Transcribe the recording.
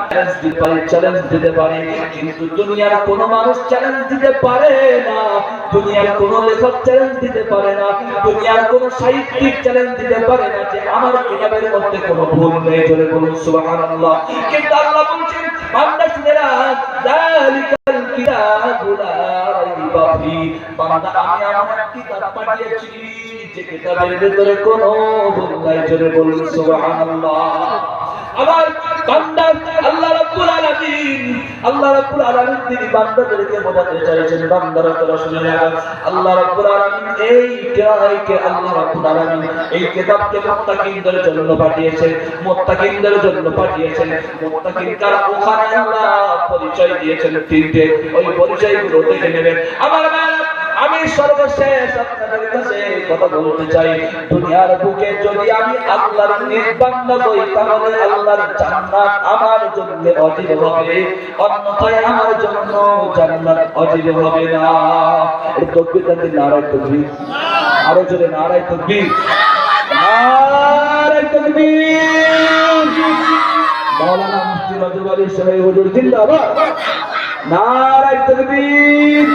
Challenge দিতে পারে, কিন্তু দুনিয়ার কোনো মানুষ চ্যালেঞ্জ দিতে পারে না, দুনিয়ার কোনো লেখক চ্যালেঞ্জ দিতে পারে না, দুনিয়ার কোনো সাহিত্যিক চ্যালেঞ্জ দিতে পারে না যে আমার কিতাবের মধ্যে কোনো ভুল নেই। জোরে বলুন সুবহানাল্লাহ। কিন্তু আল্লাহ বলছেন বান্দা শুনে রাখ, যালিকাল কিতাবু লা রাইবা ফি, বান্দা আমি আমার কিতাব পাঠিয়েছি যে কিতাবের ভিতরে কোনো ভুল নাই। জোরে বলুন সুবহানাল্লাহ। আবার বান্দা আল্লাহ রাব্বুল আলামিন তিনি বান্দাদেরকে বোঝাতে চাইছেন, বান্দারা তোরা শুনে রাখ, আল্লাহ রাব্বুল আলামিন আল্লাহ রাব্বুল আলামিন এই কিতাবকে মুত্তাকিনদের জন্য পাঠিয়েছেন, মুত্তাকিনদের জন্য পাঠিয়েছেন। মুত্তাকিন কারা? ওখানে আল্লাহ পরিচয় দিয়েছেন তিনটে, ওই পরিচয়গুলো দেখে নেবেন। আমার আমি সর্বশেষ আপনাদের কাছে কথা বলতে চাই, দুনিয়ার বুকে যদি আমি আল্লাহর নেক বান্দা হই তাহলে আল্লাহর জান্নাত আমার জন্য অজীব হবে, অন্যথায় আমার জন্য জান্নাত অজীব হবে না। এই তাকবীরটাকে নারায়ে তাকবীর, আরো জোরে নারায়ে তাকবীর, নারায়ে তাকবীর। মাওলানা মুফতি রাজু আলী সাহেব হুজুর জিন্দাবাদ, নারায়ে তাকবীর।